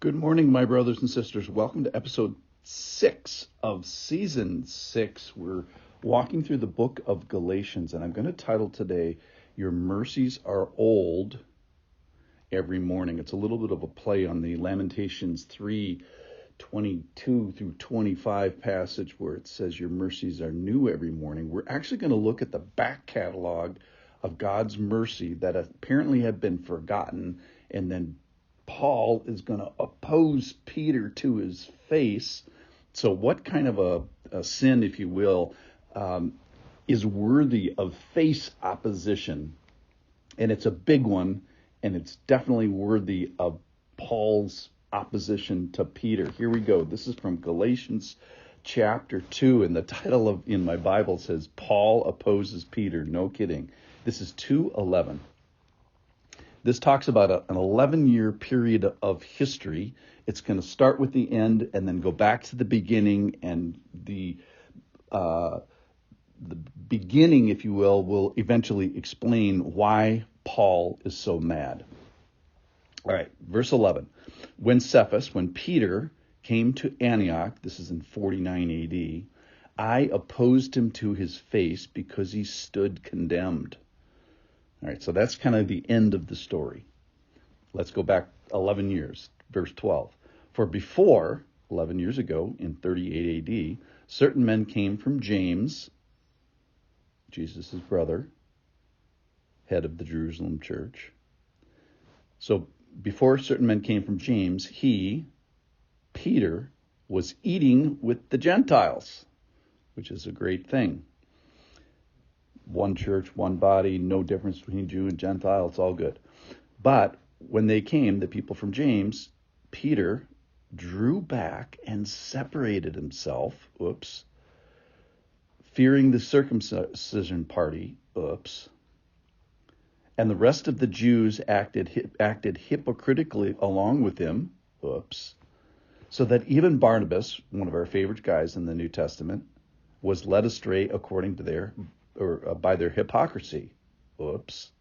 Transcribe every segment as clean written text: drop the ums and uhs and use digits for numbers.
Good morning, my brothers and sisters. Welcome to episode 6 of season 6. We're walking through the book of Galatians, and I'm going to title today, Your Mercies Are Old Every Morning. It's a little bit of a play on the Lamentations 3:22 through 25 passage where it says, Your mercies are new every morning. We're actually going to look at the back catalog of God's mercy that apparently had been forgotten, and then Paul is going to oppose Peter to his face. So what kind of a sin, if you will, is worthy of face opposition? And it's a big one, and it's definitely worthy of Paul's opposition to Peter. Here we go. This is from Galatians chapter 2, and the title in my Bible says, Paul opposes Peter. No kidding. This is 2:11. This talks about an 11-year period of history. It's going to start with the end and then go back to the beginning, and the beginning, if you will eventually explain why Paul is so mad. All right, verse 11. When Peter came to Antioch, this is in 49 AD, I opposed him to his face because he stood condemned. All right, so that's kind of the end of the story. Let's go back 11 years, verse 12. For before, 11 years ago, in 38 AD, certain men came from James, Jesus' brother, head of the Jerusalem church. So before certain men came from James, he, Peter, was eating with the Gentiles, which is a great thing. One church, one body, no difference between Jew and Gentile. It's all good. But when they came, the people from James, Peter drew back and separated himself. Oops. Fearing the circumcision party. Oops. And the rest of the Jews acted hypocritically along with him. Oops. So that even Barnabas, one of our favorite guys in the New Testament, was led astray according to by their hypocrisy. Oops.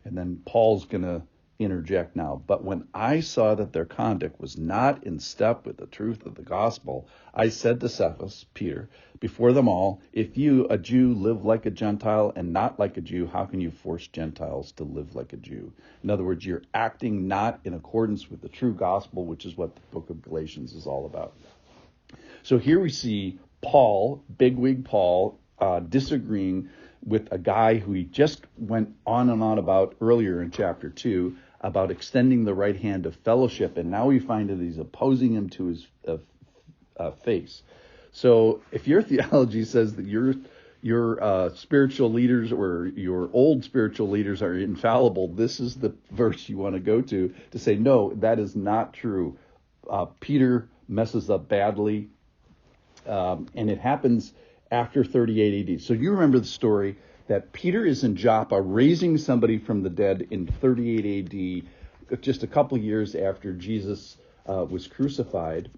And then Paul's going to interject now. But when I saw that their conduct was not in step with the truth of the gospel, I said to Cephas, Peter, before them all, if you, a Jew, live like a Gentile and not like a Jew, how can you force Gentiles to live like a Jew? In other words, you're acting not in accordance with the true gospel, which is what the book of Galatians is all about. So here we see Paul, bigwig Paul, disagreeing with a guy who he just went on and on about earlier in chapter 2 about extending the right hand of fellowship, and now we find that he's opposing him to his face. So if your theology says that your spiritual leaders or your old spiritual leaders are infallible, this is the verse you want to go to say, no, that is not true. Peter messes up badly, and it happens after 38 AD. So you remember the story that Peter is in Joppa raising somebody from the dead in 38 AD, just a couple years after Jesus was crucified.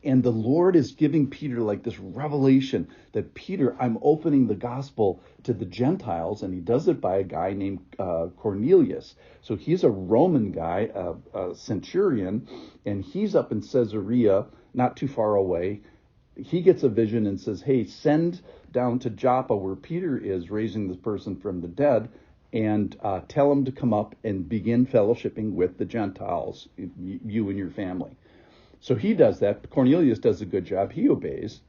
And the Lord is giving Peter like this revelation that, Peter, I'm opening the gospel to the Gentiles, and he does it by a guy named Cornelius. So he's a Roman guy, a centurion, and he's up in Caesarea, not too far away. He gets a vision and says, hey, send down to Joppa where Peter is raising this person from the dead, and tell him to come up and begin fellowshipping with the Gentiles, you and your family. So he does that. Cornelius does a good job. He obeys.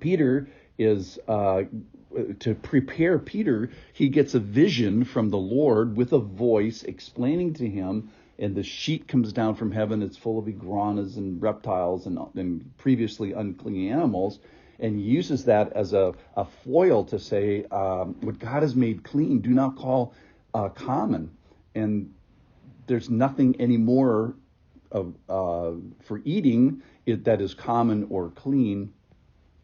Peter is, to prepare Peter, he gets a vision from the Lord with a voice explaining to him, and the sheet comes down from heaven. It's full of iguanas and reptiles and previously unclean animals, and he uses that as a foil to say, what God has made clean, do not call common. And there's nothing anymore for eating that is common or clean.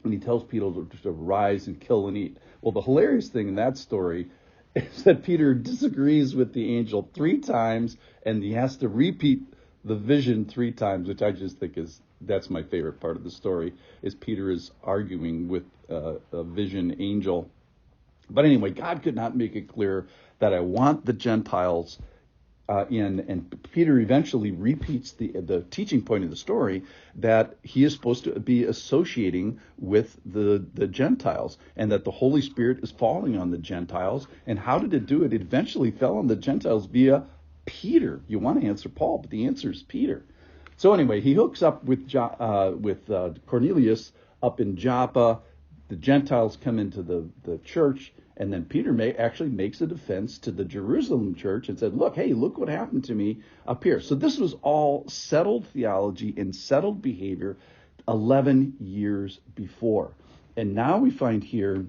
And he tells people to rise and kill and eat. Well, the hilarious thing in that story is that Peter disagrees with the angel 3 times, and he has to repeat the vision 3 times, which I just think that's my favorite part of the story, is Peter is arguing with a vision angel. But anyway, God could not make it clear that I want the Gentiles and Peter eventually repeats the teaching point of the story, that he is supposed to be associating with the Gentiles, and that the Holy Spirit is falling on the Gentiles. And how did it do it? It eventually fell on the Gentiles via Peter. You want to answer Paul, but the answer is Peter. So anyway, he hooks up with Cornelius up in Joppa. The Gentiles come into the church, and then Peter actually makes a defense to the Jerusalem church and said, look what happened to me up here. So this was all settled theology and settled behavior 11 years before. And now we find here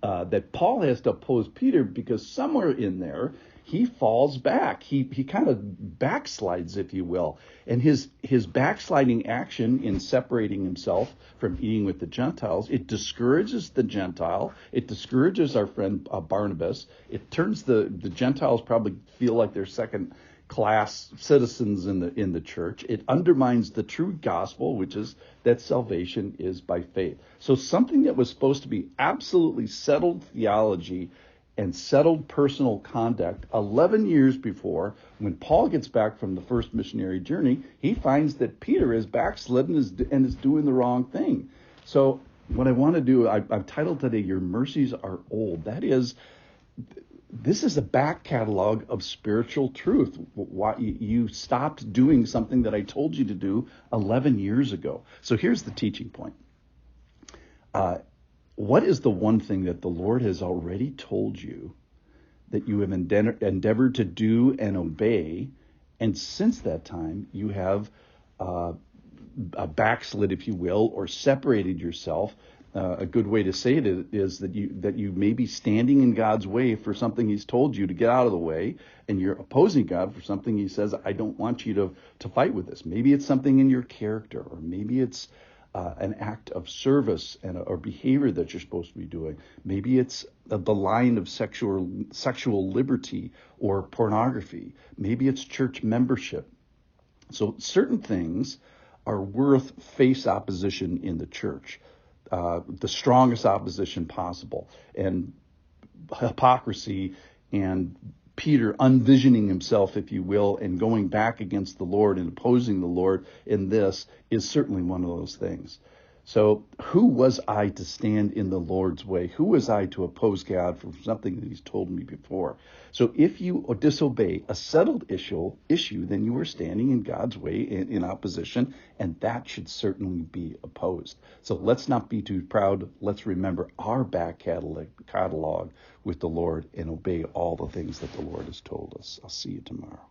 that Paul has to oppose Peter, because somewhere in there he falls back. He kind of backslides, if you will. And his backsliding action in separating himself from eating with the Gentiles, it discourages the Gentile. It discourages our friend Barnabas. It turns the Gentiles probably feel like they're second-class citizens in the church. It undermines the true gospel, which is that salvation is by faith. So something that was supposed to be absolutely settled theology and settled personal conduct 11 years before, when Paul gets back from the first missionary journey, he finds that Peter is backslidden and is doing the wrong thing. So what I want to do, I've titled today, Your Mercies Are Old. That is, this is a back catalog of spiritual truth. Why you stopped doing something that I told you to do 11 years ago. So here's the teaching point. What is the one thing that the Lord has already told you that you have endeavored to do and obey, and since that time you have a backslid, if you will, or separated yourself? A good way to say it is that you may be standing in God's way for something He's told you to get out of the way, and you're opposing God for something He says, I don't want you to fight with this. Maybe it's something in your character, or maybe it's an act of service or behavior that you're supposed to be doing. Maybe it's the line of sexual liberty or pornography. Maybe it's church membership. So certain things are worth face opposition in the church, the strongest opposition possible, and hypocrisy and Peter unvisioning himself, if you will, and going back against the Lord and opposing the Lord in this is certainly one of those things. So who was I to stand in the Lord's way? Who was I to oppose God for something that He's told me before? So if you disobey a settled issue, then you are standing in God's way in opposition, and that should certainly be opposed. So let's not be too proud. Let's remember our back catalog with the Lord and obey all the things that the Lord has told us. I'll see you tomorrow.